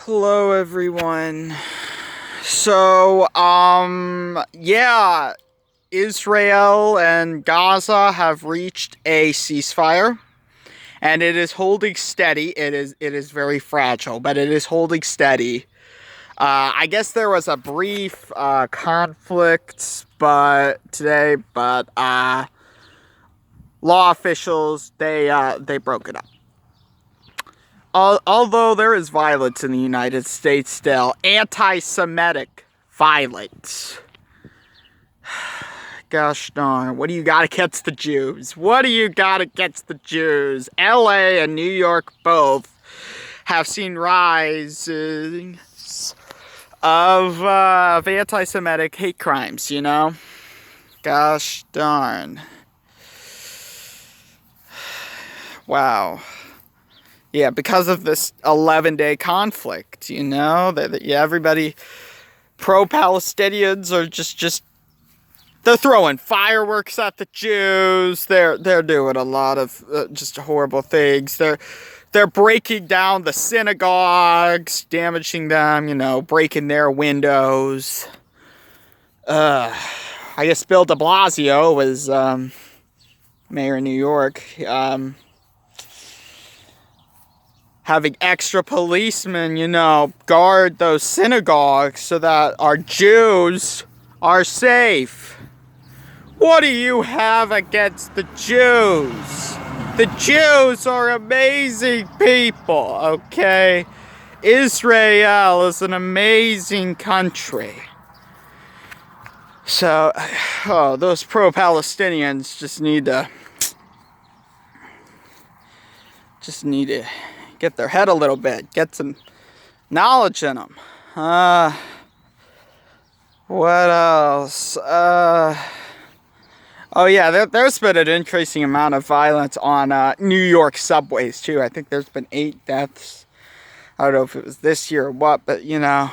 Hello everyone. So, yeah, Israel and Gaza have reached a ceasefire, and it is holding steady. It is very fragile, but it is holding steady. I guess there was a brief conflict today, but law officials they broke it up. Although there is violence in the United States still, anti-Semitic violence. Gosh darn, what do you got against the Jews? What do you got against the Jews? LA and New York both have seen rises of anti-Semitic hate crimes, you know? Gosh darn. Wow. Yeah, because of this 11-day conflict, you know, everybody, ProPalestinians are just they're throwing fireworks at the Jews. They're doing a lot of just horrible things. They're breaking down the synagogues, damaging them, you know, breaking their windows. I guess Bill de Blasio was mayor of New York. Having extra policemen, you know, guard those synagogues so that our Jews are safe. What do you have against the Jews? The Jews are amazing people, okay? Israel is an amazing country. So, those pro-Palestinians just need to get their head a little bit, get some knowledge in them. What else? Oh yeah, there's been an increasing amount of violence on New York subways too. I think there's been 8 deaths. I don't know if it was this year or what, but you know,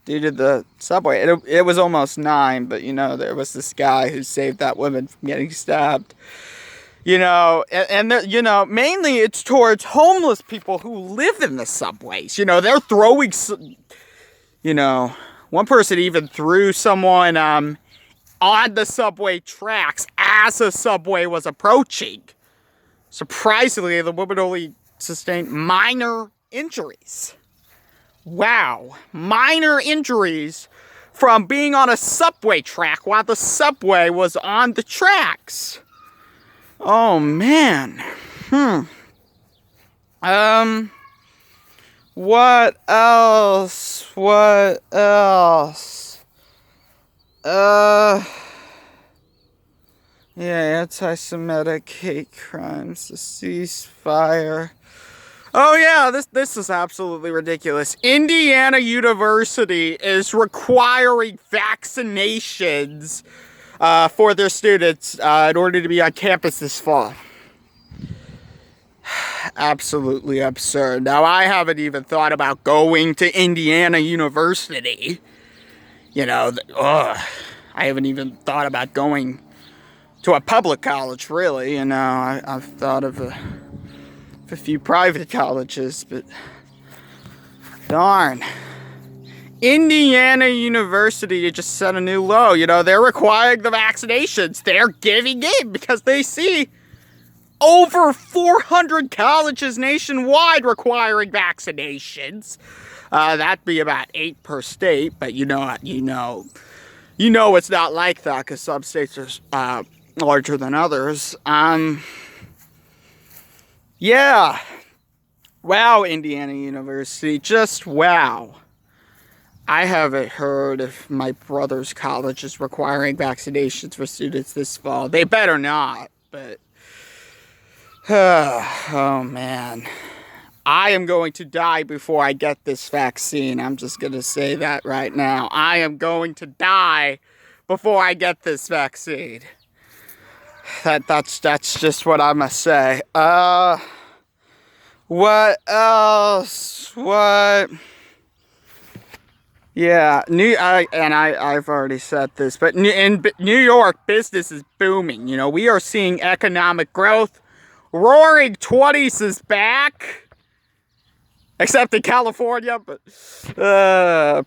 due to the subway, it was almost 9. But you know, there was this guy who saved that woman from getting stabbed. You know, and you know, mainly it's towards homeless people who live in the subways. You know, they're throwing, you know, one person even threw someone on the subway tracks as a subway was approaching. Surprisingly, the woman only sustained minor injuries. Wow, minor injuries from being on a subway track while the subway was on the tracks. Oh, man. What else? Yeah, anti-Semitic hate crimes, the ceasefire. Oh, yeah, this is absolutely ridiculous. Indiana University is requiring vaccinations for their students in order to be on campus this fall. Absolutely absurd. Now, I haven't even thought about going to Indiana University. You know, I haven't even thought about going to a public college, really. You know, I've thought of a few private colleges, but darn. Indiana University just set a new low. You know, they're requiring the vaccinations. They're giving in because they see over 400 colleges nationwide requiring vaccinations. That'd be about 8 per state, but you know it's not like that because some states are larger than others. Yeah. Wow, Indiana University. Just wow. I haven't heard if my brother's college is requiring vaccinations for students this fall. They better not, but oh man. I am going to die before I get this vaccine. I'm just going to say that right now. I am going to die before I get this vaccine. That's just what I must say. What else? What? Yeah, I've already said this, but in New York, business is booming. You know, we are seeing economic growth. Roaring 20s is back. except in California, but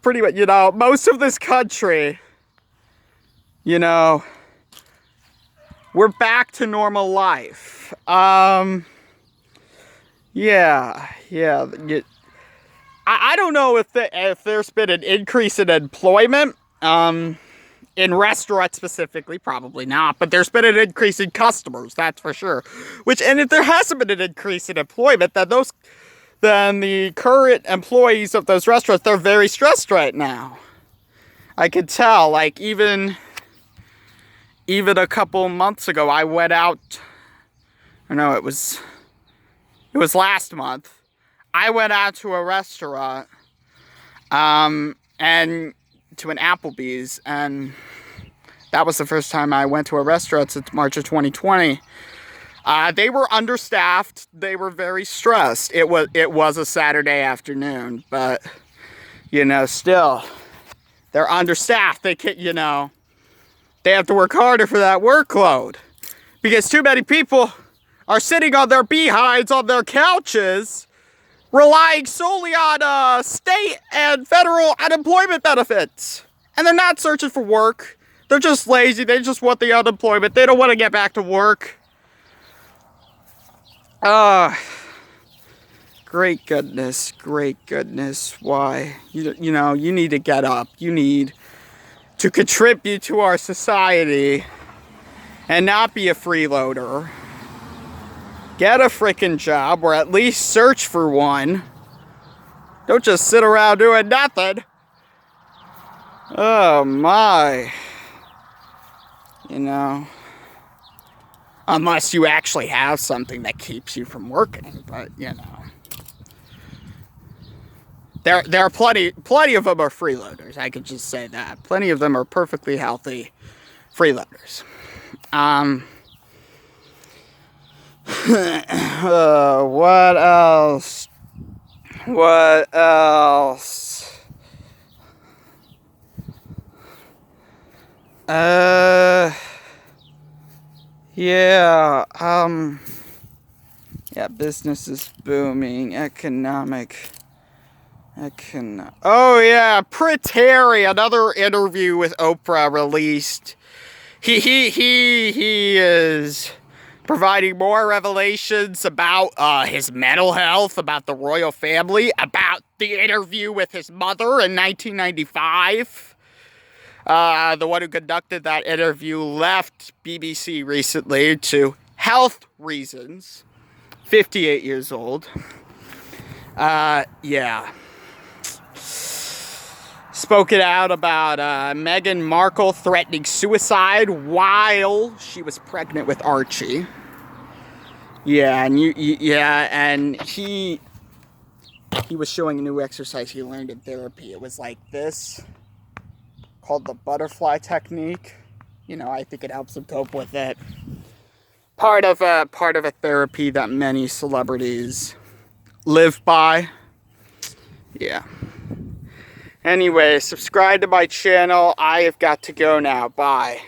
pretty much, most of this country, we're back to normal life. Yeah. I don't know if there's been an increase in employment, in restaurants specifically, probably not, but there's been an increase in customers, that's for sure. And if there hasn't been an increase in employment, then the current employees of those restaurants, they're very stressed right now. I could tell, like, even a couple months ago, I went out, it was last month. I went out to a restaurant, and to an Applebee's, and that was the first time I went to a restaurant since March of 2020. They were understaffed. They were very stressed. It was a Saturday afternoon, but still, they're understaffed. They can't, they have to work harder for that workload because too many people are sitting on their behinds on their couches, relying solely on state and federal unemployment benefits. And they're not searching for work. They're just lazy. They just want the unemployment. They don't want to get back to work. Great goodness. Why? You need to get up. You need to contribute to our society and not be a freeloader. Get a freaking job, or at least search for one. Don't just sit around doing nothing. Oh my. Unless you actually have something that keeps you from working, but There are plenty of them are freeloaders, I could just say that. Plenty of them are perfectly healthy freeloaders. What else? Yeah, business is booming, oh yeah, Terry, another interview with Oprah released. He is providing more revelations about his mental health, about the royal family, about the interview with his mother in 1995. The one who conducted that interview left BBC recently to health reasons. 58 years old. Yeah. Spoken out about Meghan Markle threatening suicide while she was pregnant with Archie. Yeah, and he was showing a new exercise he learned in therapy. It was like this, called the butterfly technique. I think it helps him cope with it. Part of a therapy that many celebrities live by. Yeah. Anyway, subscribe to my channel. I have got to go now. Bye.